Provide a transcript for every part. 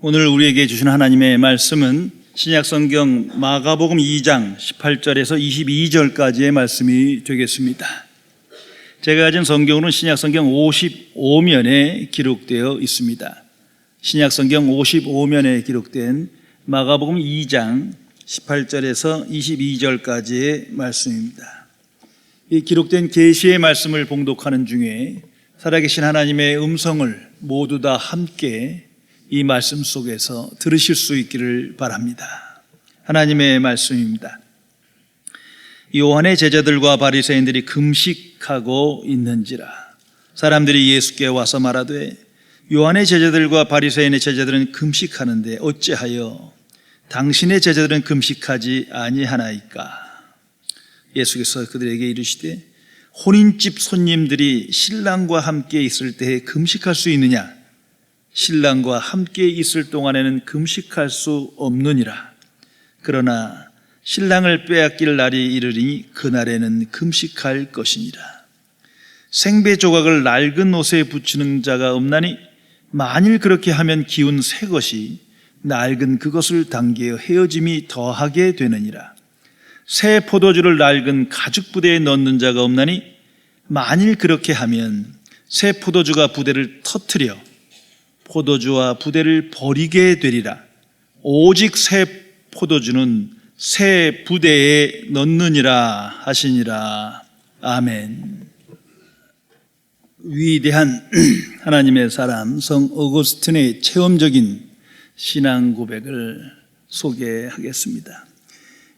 오늘 우리에게 주신 하나님의 말씀은 신약성경 마가복음 2장 18절에서 22절까지의 말씀이 되겠습니다. 제가 가진 성경으로는 신약성경 55면에 기록되어 있습니다. 신약성경 55면에 기록된 마가복음 2장 18절에서 22절까지의 말씀입니다. 이 기록된 계시의 말씀을 봉독하는 중에 살아계신 하나님의 음성을 모두 다 함께 이 말씀 속에서 들으실 수 있기를 바랍니다. 하나님의 말씀입니다. 요한의 제자들과 바리새인들이 금식하고 있는지라 사람들이 예수께 와서 말하되 요한의 제자들과 바리새인의 제자들은 금식하는데 어찌하여 당신의 제자들은 금식하지 아니하나이까? 예수께서 그들에게 이르시되 혼인집 손님들이 신랑과 함께 있을 때에 금식할 수 있느냐? 신랑과 함께 있을 동안에는 금식할 수 없느니라. 그러나 신랑을 빼앗길 날이 이르리니 그날에는 금식할 것이니라. 생배 조각을 낡은 옷에 붙이는 자가 없나니 만일 그렇게 하면 기운 새 것이 낡은 그것을 당겨 헤어짐이 더하게 되느니라. 새 포도주를 낡은 가죽 부대에 넣는 자가 없나니 만일 그렇게 하면 새 포도주가 부대를 터뜨려 포도주와 부대를 버리게 되리라. 오직 새 포도주는 새 부대에 넣느니라 하시니라. 아멘. 위대한 하나님의 사람 성 어거스틴의 체험적인 신앙 고백을 소개하겠습니다.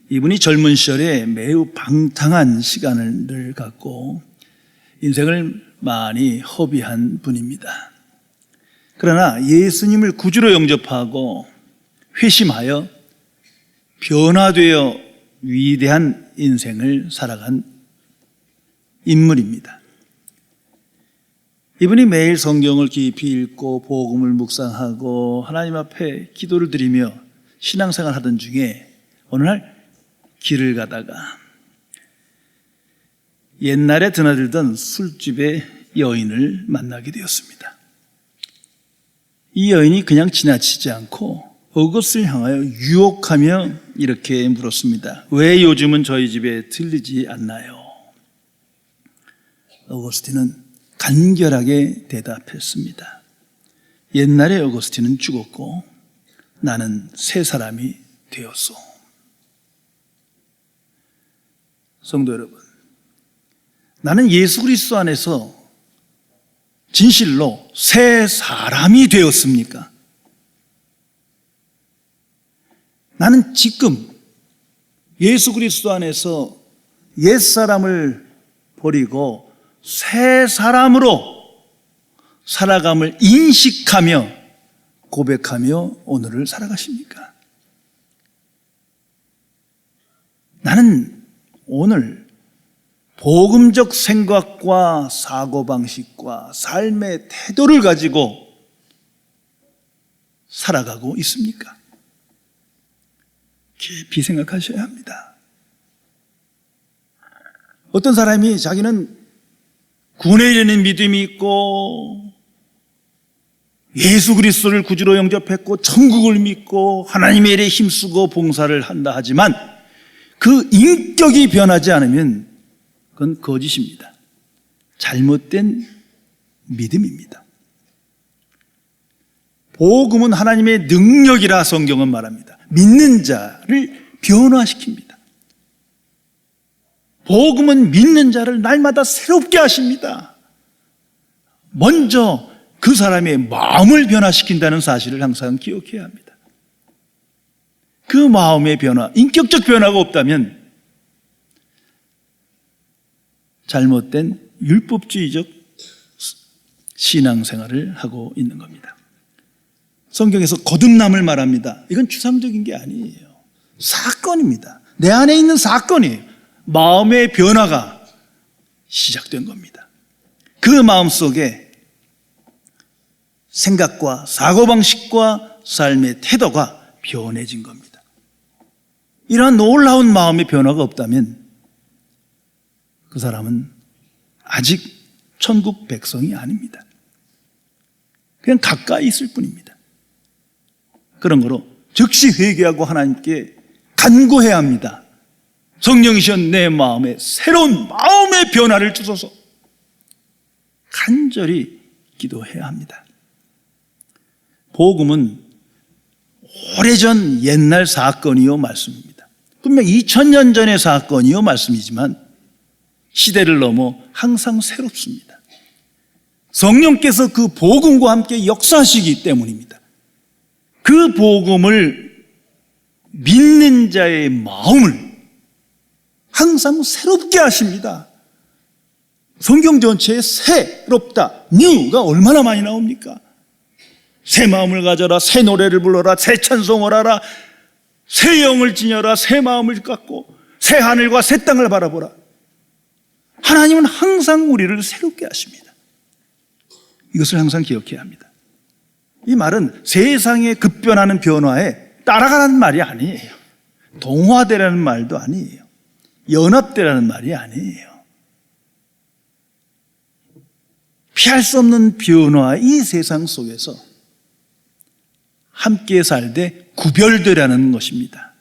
이분이 젊은 시절에 매우 방탕한 시간을 갖고 인생을 많이 허비한 분입니다. 그러나 예수님을 구주로 영접하고 회심하여 변화되어 위대한 인생을 살아간 인물입니다. 이분이 매일 성경을 깊이 읽고 복음을 묵상하고 하나님 앞에 기도를 드리며 신앙생활 하던 중에 어느 날 길을 가다가 옛날에 드나들던 술집의 여인을 만나게 되었습니다. 이 여인이 그냥 지나치지 않고 어거스틴을 향하여 유혹하며 이렇게 물었습니다. 왜 요즘은 저희 집에 들리지 않나요? 어거스틴은 간결하게 대답했습니다. 옛날에 어거스틴은 죽었고 나는 새 사람이 되었소. 성도 여러분, 나는 예수 그리스도 안에서 진실로 새 사람이 되었습니까? 나는 지금 예수 그리스도 안에서 옛사람을 버리고 새 사람으로 살아감을 인식하며 고백하며 오늘을 살아가십니까? 나는 오늘 복음적 생각과 사고방식과 삶의 태도를 가지고 살아가고 있습니까? 깊이 생각하셔야 합니다. 어떤 사람이 자기는 구원에 이르는 믿음이 있고 예수 그리스도를 구주로 영접했고 천국을 믿고 하나님의 일에 힘쓰고 봉사를 한다 하지만 그 인격이 변하지 않으면 그건 거짓입니다. 잘못된 믿음입니다. 복음은 하나님의 능력이라 성경은 말합니다. 믿는 자를 변화시킵니다. 복음은 믿는 자를 날마다 새롭게 하십니다. 먼저 그 사람의 마음을 변화시킨다는 사실을 항상 기억해야 합니다. 그 마음의 변화, 인격적 변화가 없다면 잘못된 율법주의적 신앙생활을 하고 있는 겁니다. 성경에서 거듭남을 말합니다. 이건 추상적인 게 아니에요. 사건입니다. 내 안에 있는 사건이에요. 마음의 변화가 시작된 겁니다. 그 마음 속에 생각과 사고방식과 삶의 태도가 변해진 겁니다. 이러한 놀라운 마음의 변화가 없다면 그 사람은 아직 천국 백성이 아닙니다. 그냥 가까이 있을 뿐입니다. 그런 거로 즉시 회개하고 하나님께 간구해야 합니다. 성령이시여 내 마음에 새로운 마음의 변화를 주소서. 간절히 기도해야 합니다. 복음은 오래전 옛날 사건이요 말씀입니다. 분명 2000년 전의 사건이요 말씀이지만 시대를 넘어 항상 새롭습니다. 성령께서 그 복음과 함께 역사하시기 때문입니다. 그 복음을 믿는 자의 마음을 항상 새롭게 하십니다. 성경 전체에 새롭다, new가 얼마나 많이 나옵니까? 새 마음을 가져라, 새 노래를 불러라, 새 찬송을 하라, 새 영을 지녀라, 새 마음을 갖고 새 하늘과 새 땅을 바라보라. 하나님은 항상 우리를 새롭게 하십니다. 이것을 항상 기억해야 합니다. 이 말은 세상의 급변하는 변화에 따라가라는 말이 아니에요. 동화되라는 말도 아니에요. 연합되라는 말이 아니에요. 피할 수 없는 변화, 이 세상 속에서 함께 살되 구별되라는 것입니다.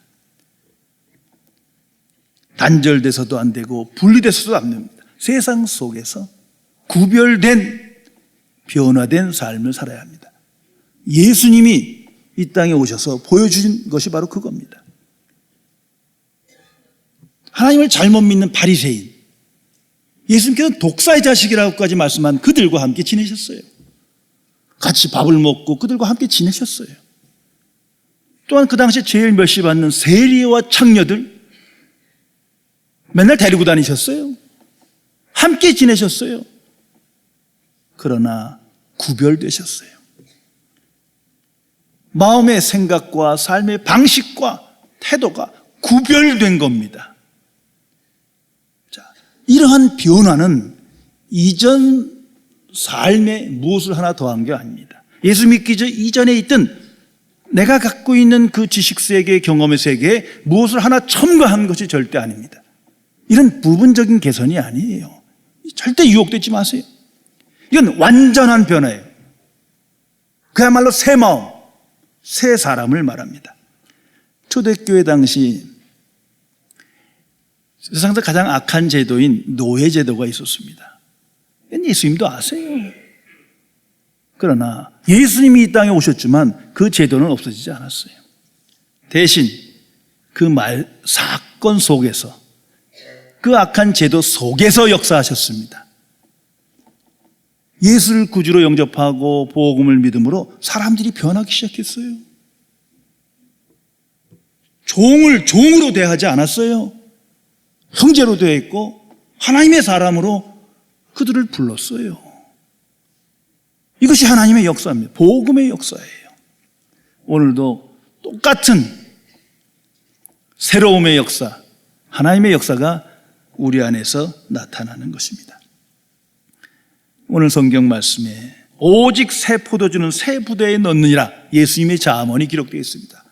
단절돼서도 안 되고 분리돼서도 안 됩니다. 세상 속에서 구별된 변화된 삶을 살아야 합니다. 예수님이 이 땅에 오셔서 보여주신 것이 바로 그겁니다. 하나님을 잘못 믿는 바리새인, 예수님께서는 독사의 자식이라고까지 말씀한 그들과 함께 지내셨어요. 같이 밥을 먹고 그들과 함께 지내셨어요. 또한 그 당시에 제일 멸시받는 세리와 창녀들 맨날 데리고 다니셨어요. 함께 지내셨어요. 그러나 구별되셨어요. 마음의 생각과 삶의 방식과 태도가 구별된 겁니다. 자, 이러한 변화는 이전 삶에 무엇을 하나 더한 게 아닙니다. 예수 믿기 이전에 있던 내가 갖고 있는 그 지식 세계, 경험의 세계에 무엇을 하나 첨가한 것이 절대 아닙니다. 이런 부분적인 개선이 아니에요. 절대 유혹되지 마세요. 이건 완전한 변화예요. 그야말로 새 마음, 새 사람을 말합니다. 초대교회 당시 세상에서 가장 악한 제도인 노예제도가 있었습니다. 예수님도 아세요. 그러나 예수님이 이 땅에 오셨지만 그 제도는 없어지지 않았어요. 대신 그 사건 속에서, 그 악한 제도 속에서 역사하셨습니다. 예수를 구주로 영접하고 복음을 믿음으로 사람들이 변하기 시작했어요. 종으로 대하지 않았어요. 형제로 대했고 하나님의 사람으로 그들을 불렀어요. 이것이 하나님의 역사입니다. 복음의 역사예요. 오늘도 똑같은 새로움의 역사, 하나님의 역사가 우리 안에서 나타나는 것입니다. 오늘 성경 말씀에 오직 새 포도주는 새 부대에 넣느니라 예수님의 잠언이 기록되어 있습니다.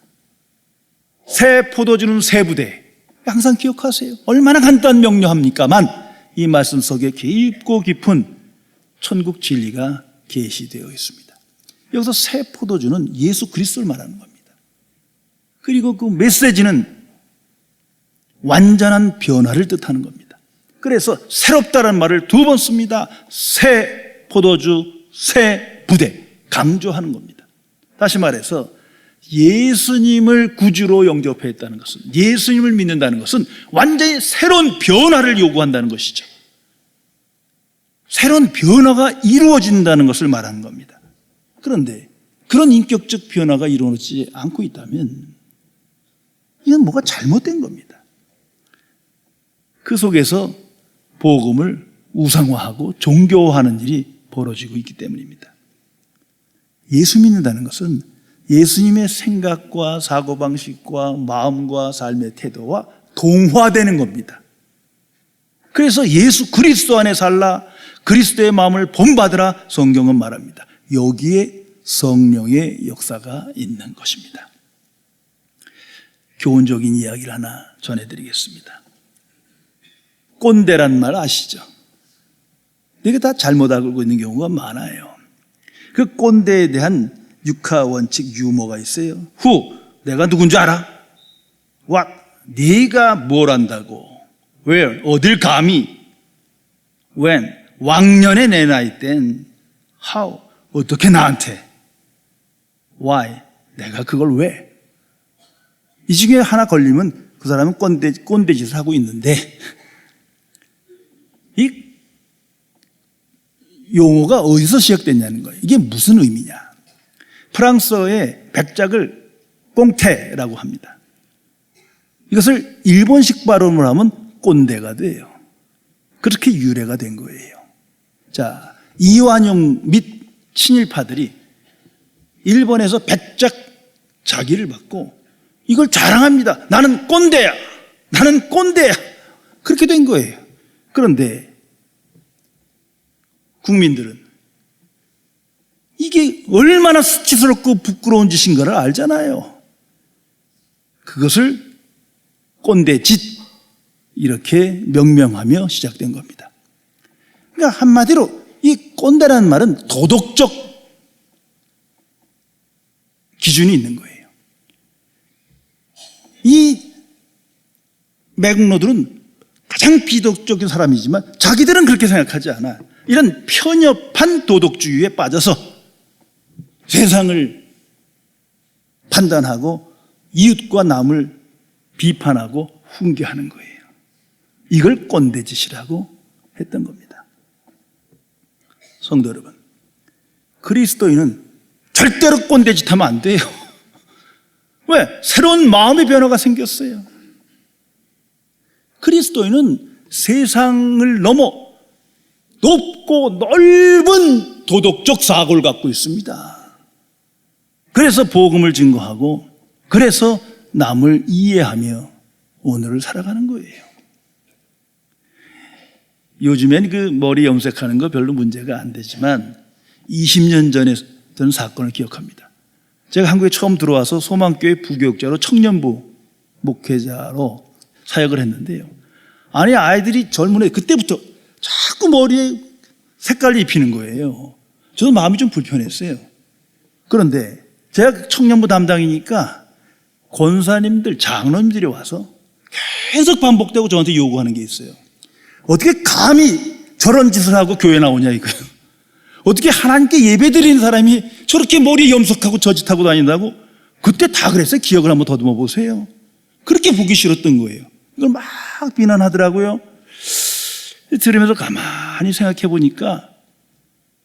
새 포도주는 새 부대, 항상 기억하세요. 얼마나 간단 명료합니까만 이 말씀 속에 깊고 깊은 천국 진리가 계시되어 있습니다. 여기서 새 포도주는 예수 그리스도를 말하는 겁니다. 그리고 그 메시지는 완전한 변화를 뜻하는 겁니다. 그래서 새롭다는 말을 2번 씁니다. 새 포도주, 새 부대, 강조하는 겁니다. 다시 말해서 예수님을 구주로 영접했다는 것은, 예수님을 믿는다는 것은 완전히 새로운 변화를 요구한다는 것이죠. 새로운 변화가 이루어진다는 것을 말하는 겁니다. 그런데 그런 인격적 변화가 이루어지지 않고 있다면 이건 뭐가 잘못된 겁니다. 그 속에서 복음을 우상화하고 종교화하는 일이 벌어지고 있기 때문입니다. 예수 믿는다는 것은 예수님의 생각과 사고방식과 마음과 삶의 태도와 동화되는 겁니다. 그래서 예수 그리스도 안에 살라, 그리스도의 마음을 본받으라 성경은 말합니다. 여기에 성령의 역사가 있는 것입니다. 교훈적인 이야기를 하나 전해드리겠습니다. 꼰대란 말 아시죠? 이게 다 잘못 알고 있는 경우가 많아요. 그 꼰대에 대한 육하 원칙 유머가 있어요. Who? 내가 누군지 알아? What? 네가 뭘 안다고? Where? 어딜 감히? When? 왕년의 내 나이 땐 How? 어떻게 나한테? Why? 내가 그걸 왜? 이 중에 하나 걸리면 그 사람은 꼰대짓을 하고 있는데, 이 용어가 어디서 시작됐냐는 거예요. 이게 무슨 의미냐? 프랑스어의 백작을 꽁테라고 합니다. 이것을 일본식 발음을 하면 꼰대가 돼요. 그렇게 유래가 된 거예요. 자, 이완용 및 친일파들이 일본에서 백작 자기를 받고 이걸 자랑합니다. 나는 꼰대야. 나는 꼰대야. 그렇게 된 거예요. 그런데 국민들은 이게 얼마나 수치스럽고 부끄러운 짓인가를 알잖아요. 그것을 꼰대짓 이렇게 명명하며 시작된 겁니다. 그러니까 한마디로 이 꼰대라는 말은 도덕적 기준이 있는 거예요. 이 매국노들은 가장 비도덕적인 사람이지만 자기들은 그렇게 생각하지 않아. 이런 편협한 도덕주의에 빠져서 세상을 판단하고 이웃과 남을 비판하고 훈계하는 거예요. 이걸 꼰대짓이라고 했던 겁니다. 성도 여러분, 그리스도인은 절대로 꼰대짓 하면 안 돼요. 왜? 새로운 마음의 변화가 생겼어요. 그리스도인은 세상을 넘어 높고 넓은 도덕적 사고를 갖고 있습니다. 그래서 복음을 증거하고 그래서 남을 이해하며 오늘을 살아가는 거예요. 요즘엔 그 머리 염색하는 거 별로 문제가 안 되지만 20년 전에 전 사건을 기억합니다. 제가 한국에 처음 들어와서 소망교회 부교육자로 청년부 목회자로 사역을 했는데요. 아니 아이들이 젊은 애 그때부터 자꾸 머리에 색깔을 입히는 거예요. 저도 마음이 좀 불편했어요. 그런데 제가 청년부 담당이니까 권사님들, 장로님들이 와서 계속 반복되고 저한테 요구하는 게 있어요. 어떻게 감히 저런 짓을 하고 교회 나오냐 이거예요. 어떻게 하나님께 예배드리는 사람이 저렇게 머리에 염색하고 저짓하고 다닌다고? 그때 다 그랬어요. 기억을 한번 더듬어 보세요. 그렇게 보기 싫었던 거예요. 이걸 막 비난하더라고요. 들으면서 가만히 생각해 보니까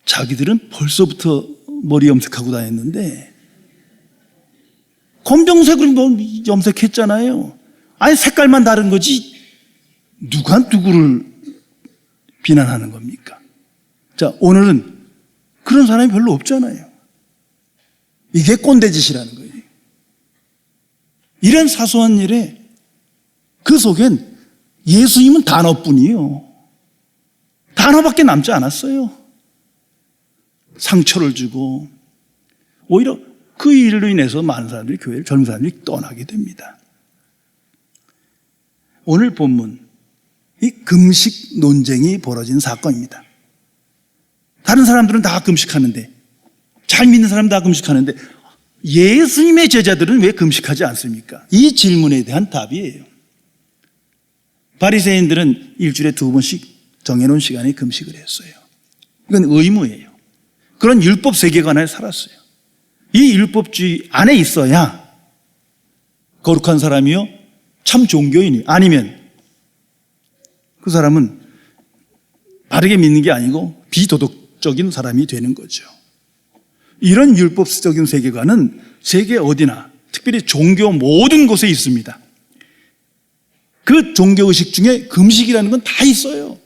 자기들은 벌써부터 머리 염색하고 다녔는데 검정색으로 염색했잖아요. 아니 색깔만 다른 거지 누가 누구를 비난하는 겁니까? 자, 오늘은 그런 사람이 별로 없잖아요. 이게 꼰대짓이라는 거예요. 이런 사소한 일에 그 속엔 예수님은 단어뿐이에요. 단어밖에 남지 않았어요. 상처를 주고 오히려 그 일로 인해서 많은 사람들이 교회를 젊은 사람들이 떠나게 됩니다. 오늘 본문 이 금식 논쟁이 벌어진 사건입니다. 다른 사람들은 다 금식하는데 잘 믿는 사람은 다 금식하는데 예수님의 제자들은 왜 금식하지 않습니까? 이 질문에 대한 답이에요. 바리새인들은 일주일에 2번씩 정해놓은 시간에 금식을 했어요. 이건 의무예요. 그런 율법 세계관에 살았어요. 이 율법주의 안에 있어야 거룩한 사람이요 참 종교인이 아니면 그 사람은 바르게 믿는 게 아니고 비도덕적인 사람이 되는 거죠. 이런 율법적인 세계관은 세계 어디나 특별히 종교 모든 곳에 있습니다. 그 종교의식 중에 금식이라는 건 다 있어요.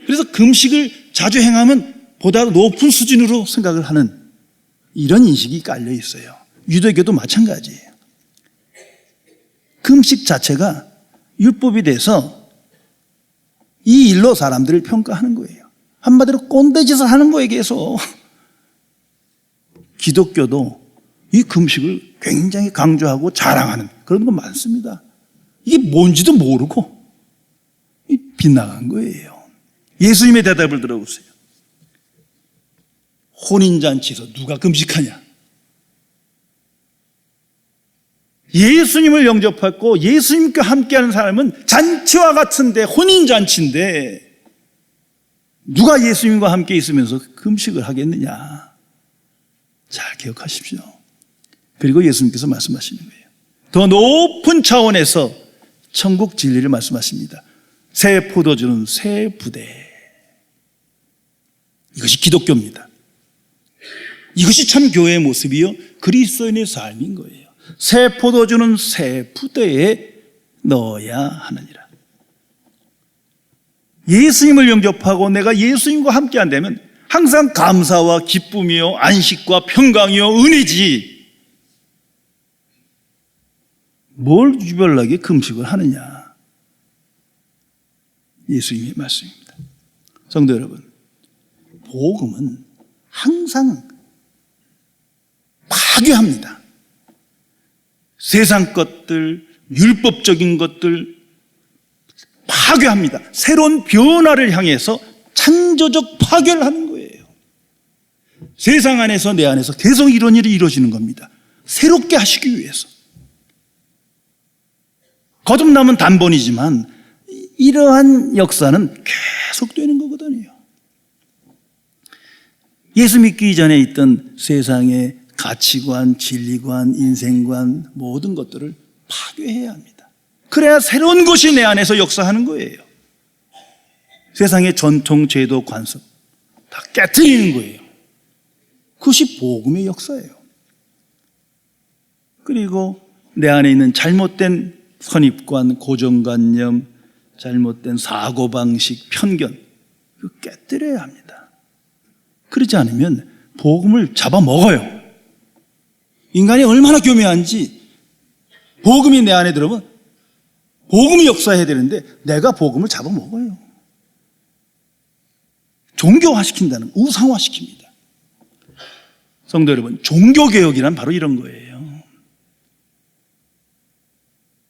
그래서 금식을 자주 행하면 보다 높은 수준으로 생각을 하는 이런 인식이 깔려 있어요. 유대교도 마찬가지예요. 금식 자체가 율법이 돼서 이 일로 사람들을 평가하는 거예요. 한마디로 꼰대짓을 하는 거에 계속. 기독교도 이 금식을 굉장히 강조하고 자랑하는 그런 거 많습니다. 이게 뭔지도 모르고 빗나간 거예요. 예수님의 대답을 들어보세요. 혼인잔치에서 누가 금식하냐? 예수님을 영접하고 예수님과 함께하는 사람은 잔치와 같은데, 혼인잔치인데 누가 예수님과 함께 있으면서 금식을 하겠느냐. 잘 기억하십시오. 그리고 예수님께서 말씀하시는 거예요. 더 높은 차원에서 천국 진리를 말씀하십니다. 새 포도주는 새 부대. 이것이 기독교입니다. 이것이 참 교회의 모습이요, 그리스도인의 삶인 거예요. 새 포도주는 새 부대에 넣어야 하느니라. 예수님을 영접하고 내가 예수님과 함께 한다면 항상 감사와 기쁨이요, 안식과 평강이요, 은혜지. 뭘 유별나게 금식을 하느냐. 예수님의 말씀입니다. 성도 여러분, 복음은 항상 파괴합니다. 세상 것들, 율법적인 것들 파괴합니다. 새로운 변화를 향해서 창조적 파괴를 하는 거예요. 세상 안에서 내 안에서 계속 이런 일이 이루어지는 겁니다. 새롭게 하시기 위해서. 거듭남은 단번이지만 이러한 역사는 계속되는 거거든요. 예수 믿기 전에 있던 세상의 가치관, 진리관, 인생관 모든 것들을 파괴해야 합니다. 그래야 새로운 것이 내 안에서 역사하는 거예요. 세상의 전통, 제도, 관습 다 깨트리는 거예요. 그것이 복음의 역사예요. 그리고 내 안에 있는 잘못된 선입관, 고정관념, 잘못된 사고방식, 편견 이거 깨뜨려야 합니다. 그러지 않으면 복음을 잡아먹어요. 인간이 얼마나 교묘한지 복음이 내 안에 들어오면 복음이 역사해야 되는데 내가 복음을 잡아먹어요. 종교화시킨다는, 우상화시킵니다. 성도 여러분, 종교개혁이란 바로 이런 거예요.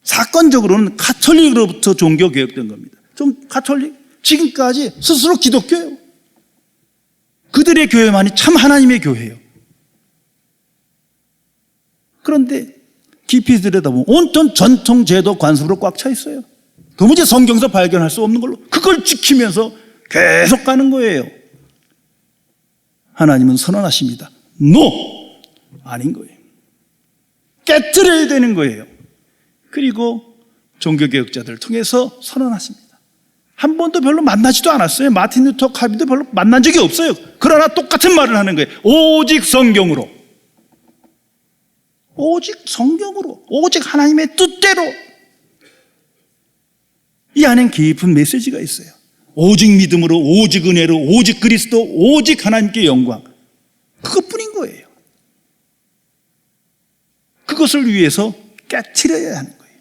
사건적으로는 가톨릭으로부터 종교개혁된 겁니다. 좀 가톨릭, 지금까지 스스로 기독교예요. 그들의 교회만이 참 하나님의 교회예요. 그런데 깊이 들여다보면 온통 전통, 제도, 관습으로 꽉 차 있어요. 도무지 성경에서 발견할 수 없는 걸로 그걸 지키면서 계속 가는 거예요. 하나님은 선언하십니다. NO! 아닌 거예요. 깨트려야 되는 거예요. 그리고 종교개혁자들을 통해서 선언하십니다. 한 번도 별로 만나지도 않았어요. 마틴 루터 칼빈도 별로 만난 적이 없어요. 그러나 똑같은 말을 하는 거예요. 오직 성경으로. 오직 성경으로. 오직 하나님의 뜻대로. 이 안엔 깊은 메시지가 있어요. 오직 믿음으로, 오직 은혜로, 오직 그리스도, 오직 하나님께 영광. 그것뿐인 거예요. 그것을 위해서 깨트려야 하는 거예요.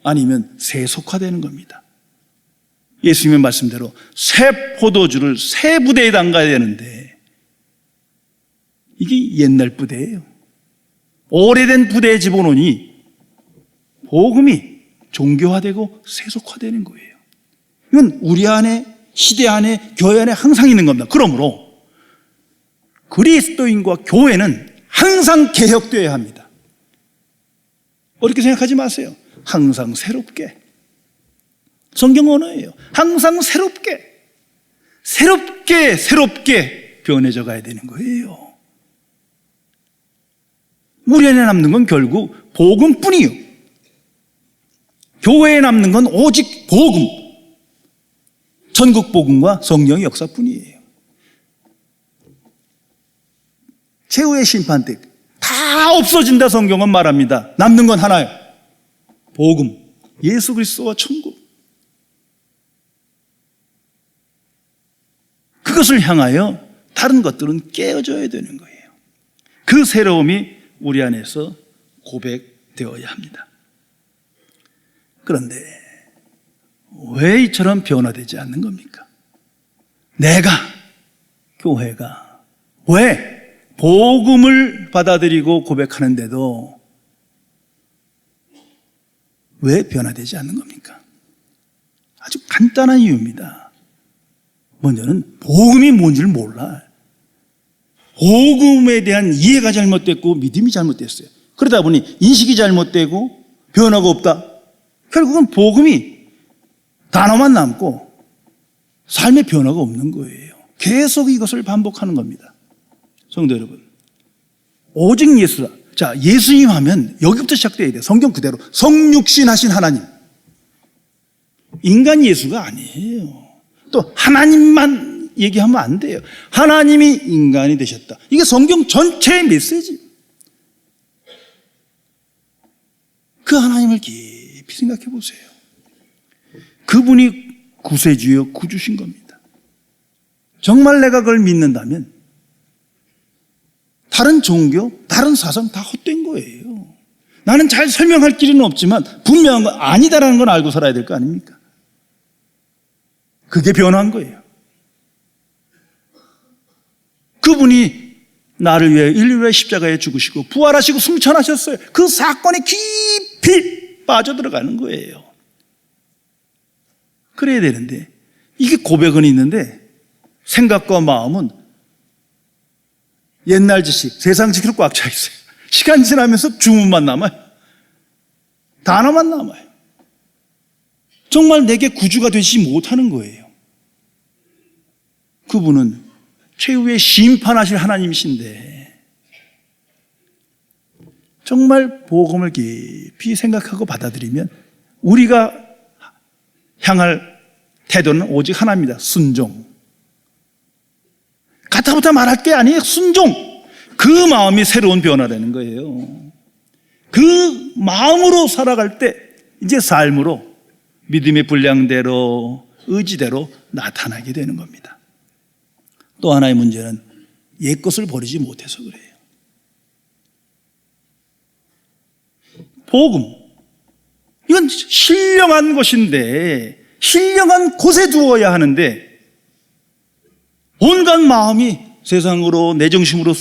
아니면 세속화되는 겁니다. 예수님의 말씀대로 새 포도주를 새 부대에 담가야 되는데 이게 옛날 부대예요. 오래된 부대에 집어넣으니 복음이 종교화되고 세속화되는 거예요. 이건 우리 안에, 시대 안에, 교회 안에 항상 있는 겁니다. 그러므로 그리스도인과 교회는 항상 개혁되어야 합니다. 어렵게 생각하지 마세요. 항상 새롭게. 성경 언어예요. 항상 새롭게 변해져 가야 되는 거예요. 우리 안에 남는 건 결국 복음뿐이요. 교회에 남는 건 오직 복음, 천국 복음과 성령의 역사뿐이에요. 최후의 심판 때 다 없어진다 성경은 말합니다. 남는 건 하나예요. 복음, 예수 그리스도와 천국. 그것을 향하여 다른 것들은 깨어져야 되는 거예요. 그 새로움이 우리 안에서 고백되어야 합니다. 그런데 왜 이처럼 변화되지 않는 겁니까? 내가, 교회가 왜 복음을 받아들이고 고백하는데도 왜 변화되지 않는 겁니까? 아주 간단한 이유입니다. 먼저는 복음이 뭔지를 몰라. 복음에 대한 이해가 잘못됐고 믿음이 잘못됐어요. 그러다 보니 인식이 잘못되고 변화가 없다. 결국은 복음이 단어만 남고 삶의 변화가 없는 거예요. 계속 이것을 반복하는 겁니다. 성도 여러분, 오직 예수다. 자, 예수님 하면 여기부터 시작돼야 돼요. 성경 그대로 성육신 하신 하나님. 인간 예수가 아니에요. 또 하나님만 얘기하면 안 돼요. 하나님이 인간이 되셨다. 이게 성경 전체의 메시지. 그 하나님을 깊이 생각해 보세요. 그분이 구세주여 구주신 겁니다. 정말 내가 그걸 믿는다면 다른 종교, 다른 사상 다 헛된 거예요. 나는 잘 설명할 길은 없지만 분명한 건 아니다라는 건 알고 살아야 될 거 아닙니까? 그게 변화한 거예요. 그분이 나를 위해 인류를 위해 십자가에 죽으시고 부활하시고 승천하셨어요. 그 사건에 깊이 빠져들어가는 거예요. 그래야 되는데 이게 고백은 있는데 생각과 마음은 옛날 지식, 세상 지식으로 꽉 차 있어요. 시간 지나면서 주문만 남아요. 단어만 남아요. 정말 내게 구주가 되지 못하는 거예요. 그분은 최후의 심판하실 하나님이신데 정말 복음을 깊이 생각하고 받아들이면 우리가 향할 태도는 오직 하나입니다. 순종. 가타부타 말할 게 아니에요. 순종. 그 마음이 새로운 변화라는 거예요. 그 마음으로 살아갈 때 이제 삶으로 믿음의 분량대로 의지대로 나타나게 되는 겁니다. 또 하나의 문제는 옛것을 버리지 못해서 그래요. 복음, 이건 신령한 것인데 신령한 곳에 두어야 하는데 온갖 마음이 세상으로 내 정신으로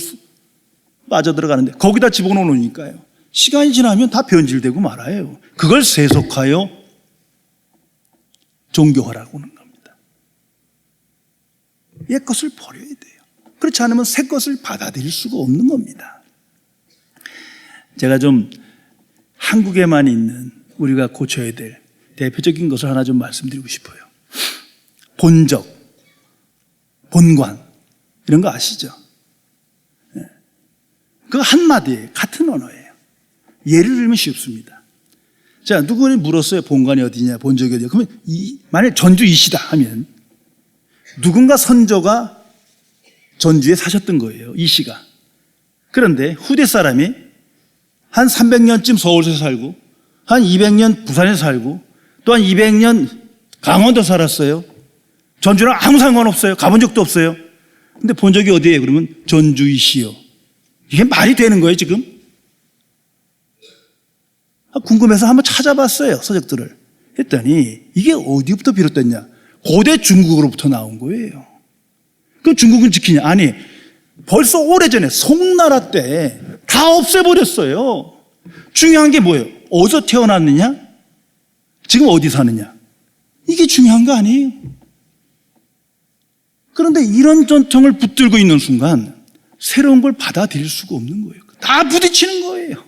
빠져들어가는데 거기다 집어넣으니까요, 시간이 지나면 다 변질되고 말아요. 그걸 세속하여 종교화라고 하는 겁니다. 옛 것을 버려야 돼요. 그렇지 않으면 새 것을 받아들일 수가 없는 겁니다. 제가 좀 한국에만 있는 우리가 고쳐야 될 대표적인 것을 하나 좀 말씀드리고 싶어요. 본적, 본관 이런 거 아시죠? 그 한마디에 같은 언어예요. 예를 들면 쉽습니다. 자, 누구는 물었어요. 본관이 어디냐, 본적이 어디냐. 그러면 만약 전주 이시다 하면 누군가 선조가 전주에 사셨던 거예요. 이시가. 그런데 후대 사람이 한 300년쯤 서울에서 살고 한 200년 부산에서 살고 또 한 200년 강원도 살았어요. 전주랑 아무 상관없어요. 가본 적도 없어요. 근데 본 적이 어디예요? 그러면 전주 이시요. 이게 말이 되는 거예요, 지금? 궁금해서 한번 찾아봤어요, 서적들을. 했더니 이게 어디부터 비롯됐냐? 고대 중국으로부터 나온 거예요. 그 중국은 지키냐? 아니, 벌써 오래전에 송나라 때 다 없애버렸어요. 중요한 게 뭐예요? 어디서 태어났느냐? 지금 어디 사느냐? 이게 중요한 거 아니에요? 그런데 이런 전통을 붙들고 있는 순간 새로운 걸 받아들일 수가 없는 거예요. 다 부딪히는 거예요.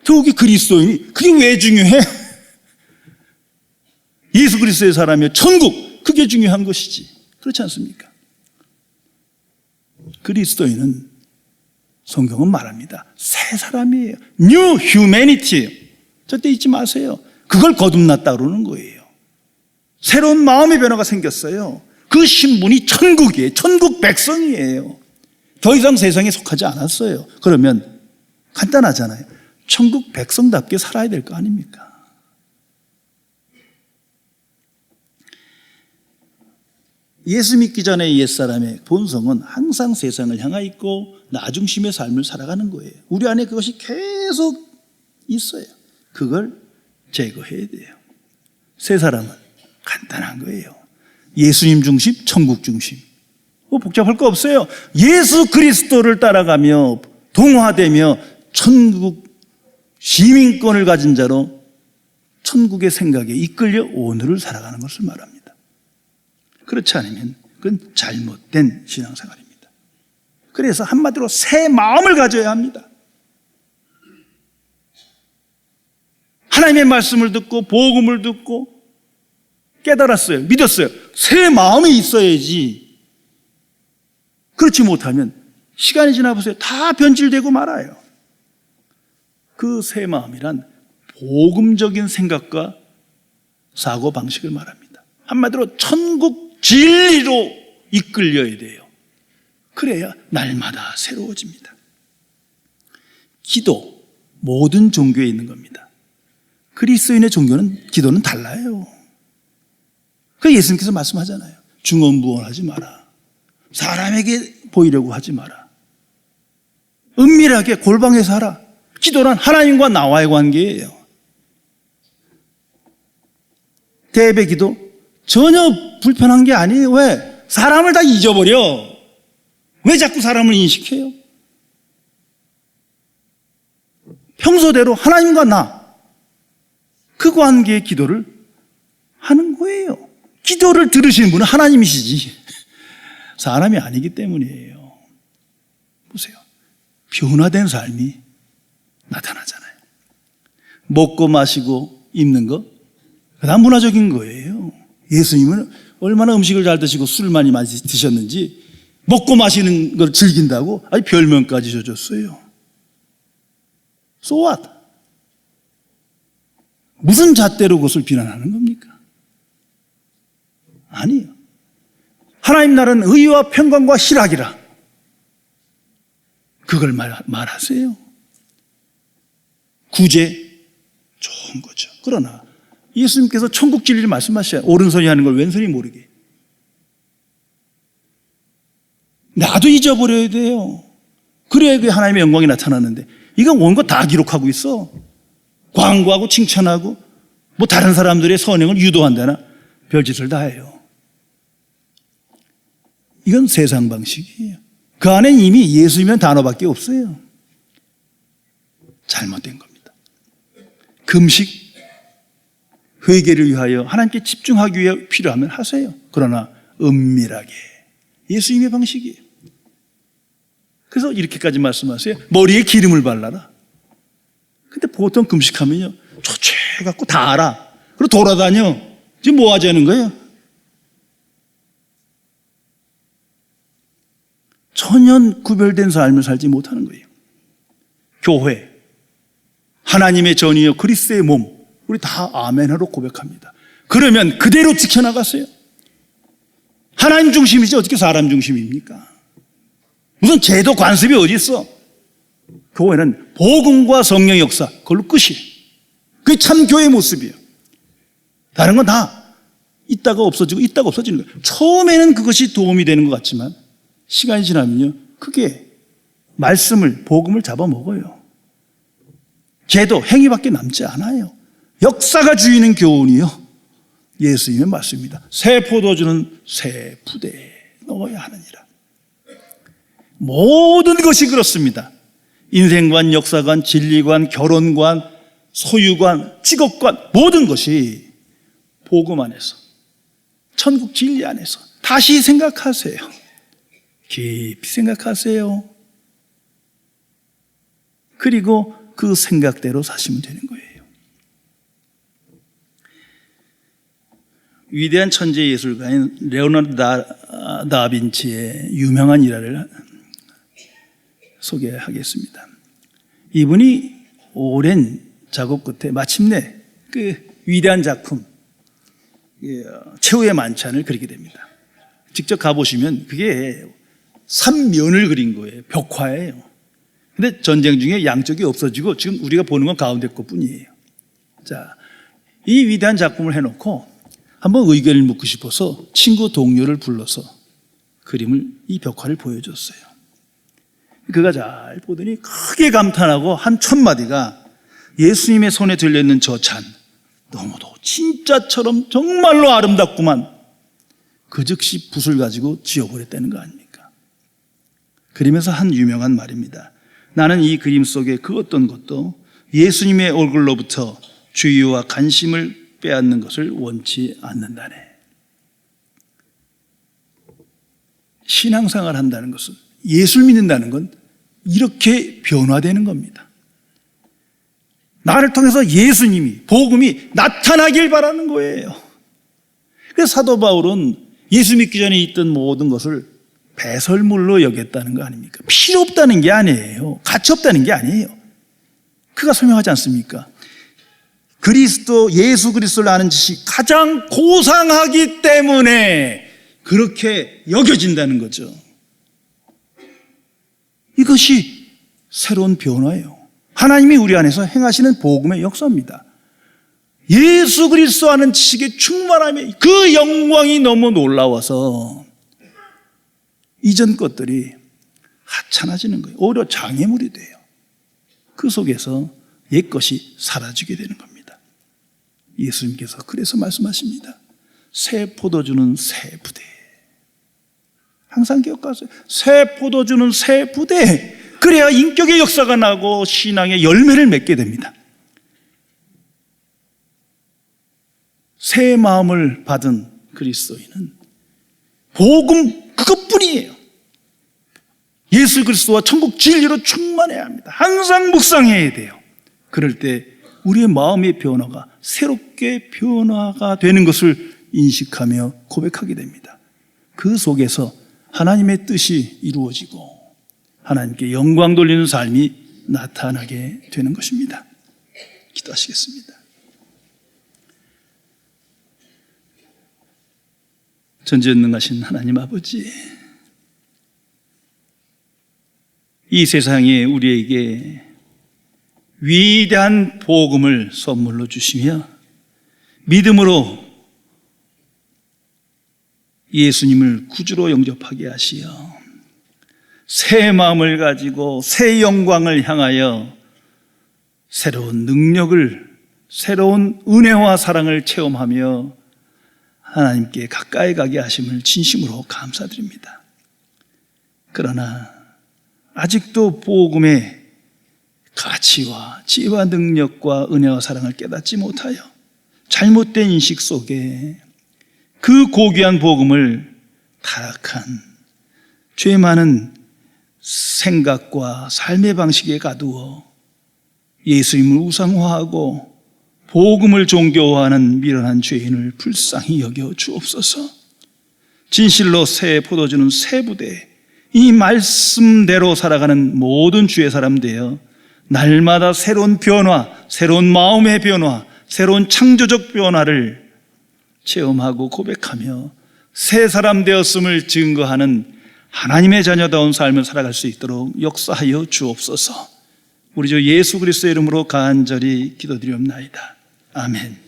저기 그리스도인이 그게 왜 중요해? 예수 그리스도의 사람이요, 천국, 그게 중요한 것이지. 그렇지 않습니까? 그리스도인은 성경은 말합니다. 새 사람이에요. New humanity. 절대 잊지 마세요. 그걸 거듭났다 그러는 거예요. 새로운 마음의 변화가 생겼어요. 그 신분이 천국이에요. 천국 백성이에요. 더 이상 세상에 속하지 않았어요. 그러면 간단하잖아요. 천국 백성답게 살아야 될 거 아닙니까? 예수 믿기 전의 옛사람의 본성은 항상 세상을 향해 있고 나 중심의 삶을 살아가는 거예요. 우리 안에 그것이 계속 있어요. 그걸 제거해야 돼요. 새 사람은 간단한 거예요. 예수님 중심, 천국 중심. 뭐 복잡할 거 없어요. 예수 그리스도를 따라가며 동화되며 천국 시민권을 가진 자로 천국의 생각에 이끌려 오늘을 살아가는 것을 말합니다. 그렇지 않으면 그건 잘못된 신앙생활입니다. 그래서 한마디로 새 마음을 가져야 합니다. 하나님의 말씀을 듣고 복음을 듣고 깨달았어요. 믿었어요. 새 마음이 있어야지. 그렇지 못하면 시간이 지나보세요. 다 변질되고 말아요. 그 새 마음이란 복음적인 생각과 사고방식을 말합니다. 한마디로 천국 진리로 이끌려야 돼요. 그래야 날마다 새로워집니다. 기도, 모든 종교에 있는 겁니다. 그리스도인의 종교는 기도는 달라요. 그 예수님께서 말씀하잖아요. 중언부언하지 마라. 사람에게 보이려고 하지 마라. 은밀하게 골방에서 하라. 기도란 하나님과 나와의 관계예요. 대배 기도 전혀 불편한 게 아니에요. 왜? 사람을 다 잊어버려. 왜 자꾸 사람을 인식해요? 평소대로 하나님과 나, 그 관계의 기도를 하는 거예요. 기도를 들으시는 분은 하나님이시지 사람이 아니기 때문이에요. 보세요. 변화된 삶이 나타나잖아요. 먹고 마시고 입는 거, 그다음 문화적인 거예요. 예수님은 얼마나 음식을 잘 드시고 술을 많이 드셨는지 먹고 마시는 걸 즐긴다고 아주 별명까지 줘줬어요. So what? 무슨 잣대로 그것을 비난하는 겁니까? 아니에요. 하나님 나라는 의와 평강과 희락이라. 그걸 말하세요. 구제 좋은 거죠. 그러나 예수님께서 천국 진리를 말씀하셔요. 옳은손이 하는 걸 왼손이 모르게. 나도 잊어버려야 돼요. 그래야 그 하나님의 영광이 나타나는데 이건 온 거 다 기록하고 있어. 광고하고 칭찬하고 뭐 다른 사람들의 선행을 유도한다나 별짓을 다 해요. 이건 세상 방식이에요. 그 안에 이미 예수님이라는 단어밖에 없어요. 잘못된 겁니다. 금식, 회개를 위하여 하나님께 집중하기 위해 필요하면 하세요. 그러나 은밀하게. 예수님의 방식이에요. 그래서 이렇게까지 말씀하세요. 머리에 기름을 발라라. 근데 보통 금식하면요, 초췌해갖고 다 알아. 그리고 돌아다녀. 지금 뭐 하자는 거예요? 전혀 구별된 삶을 살지 못하는 거예요. 교회, 하나님의 전이요 그리스도의 몸, 우리 다 아멘으로 고백합니다. 그러면 그대로 지켜나가세요. 하나님 중심이지 어떻게 사람 중심입니까? 무슨 제도 관습이 어디 있어? 교회는 복음과 성령의 역사, 그걸로 끝이에요. 그게 참 교회의 모습이에요. 다른 건 다 있다가 없어지고 있다가 없어지는 거예요. 처음에는 그것이 도움이 되는 것 같지만 시간이 지나면요, 그게 말씀을, 복음을 잡아먹어요. 제도, 행위밖에 남지 않아요. 역사가 주인은 교훈이요, 예수님의 말씀입니다. 새 포도주는 새 부대에 넣어야 하느니라. 모든 것이 그렇습니다. 인생관, 역사관, 진리관, 결혼관, 소유관, 직업관, 모든 것이 복음 안에서, 천국 진리 안에서 다시 생각하세요. 깊이 생각하세요. 그리고 그 생각대로 사시면 되는 거예요. 위대한 천재 예술가인 레오나르도 다빈치의 유명한 일화를 소개하겠습니다. 이분이 오랜 작업 끝에 마침내 그 위대한 작품 최후의 만찬을 그리게 됩니다. 직접 가보시면 그게 3면을 그린 거예요. 벽화예요. 근데 전쟁 중에 양쪽이 없어지고 지금 우리가 보는 건 가운데 것뿐이에요. 자, 이 위대한 작품을 해놓고 한번 의견을 묻고 싶어서 친구 동료를 불러서 그림을, 이 벽화를 보여줬어요. 그가 잘 보더니 크게 감탄하고 한 첫 마디가, 예수님의 손에 들려있는 저 잔 너무도 진짜처럼 정말로 아름답구만. 그 즉시 붓을 가지고 지워버렸다는 거 아닙니까? 그림에서 한 유명한 말입니다. 나는 이 그림 속에 그 어떤 것도 예수님의 얼굴로부터 주의와 관심을 빼앗는 것을 원치 않는다네. 신앙생활 한다는 것은 예수를 믿는다는 건 이렇게 변화되는 겁니다. 나를 통해서 예수님이, 복음이 나타나길 바라는 거예요. 그래서 사도 바울은 예수 믿기 전에 있던 모든 것을 배설물로 여겼다는 거 아닙니까? 필요 없다는 게 아니에요. 가치 없다는 게 아니에요. 그가 설명하지 않습니까? 예수 그리스도를 아는 지식이 가장 고상하기 때문에 그렇게 여겨진다는 거죠. 이것이 새로운 변화예요. 하나님이 우리 안에서 행하시는 복음의 역사입니다. 예수 그리스도 아는 지식의 충만함에 그 영광이 너무 놀라워서 이전 것들이 하찮아지는 거예요. 오히려 장애물이 돼요. 그 속에서 옛 것이 사라지게 되는 겁니다. 예수님께서 그래서 말씀하십니다. 새 포도주는 새 부대. 항상 기억하세요. 새 포도주는 새 부대. 그래야 인격의 역사가 나고 신앙의 열매를 맺게 됩니다. 새 마음을 받은 그리스도인은 복음 그것뿐이에요. 예수 그리스도와 천국 진리로 충만해야 합니다. 항상 묵상해야 돼요. 그럴 때 우리의 마음의 변화가 새롭게 변화가 되는 것을 인식하며 고백하게 됩니다. 그 속에서 하나님의 뜻이 이루어지고 하나님께 영광 돌리는 삶이 나타나게 되는 것입니다. 기도하시겠습니다. 전지전능하신 하나님 아버지, 이 세상에 우리에게 위대한 복음을 선물로 주시며 믿음으로 예수님을 구주로 영접하게 하시어 새 마음을 가지고 새 영광을 향하여 새로운 능력을, 새로운 은혜와 사랑을 체험하며 하나님께 가까이 가게 하심을 진심으로 감사드립니다. 그러나 아직도 복음의 가치와 지혜와 능력과 은혜와 사랑을 깨닫지 못하여 잘못된 인식 속에 그 고귀한 복음을 타락한 죄 많은 생각과 삶의 방식에 가두어 예수님을 우상화하고 복음을 종교화하는 미련한 죄인을 불쌍히 여겨 주옵소서. 진실로 새 포도주는 새 부대, 이 말씀대로 살아가는 모든 주의 사람 되어 날마다 새로운 변화, 새로운 마음의 변화, 새로운 창조적 변화를 체험하고 고백하며 새 사람 되었음을 증거하는 하나님의 자녀다운 삶을 살아갈 수 있도록 역사하여 주옵소서. 우리 주 예수 그리스도의 이름으로 간절히 기도드리옵나이다. 아멘.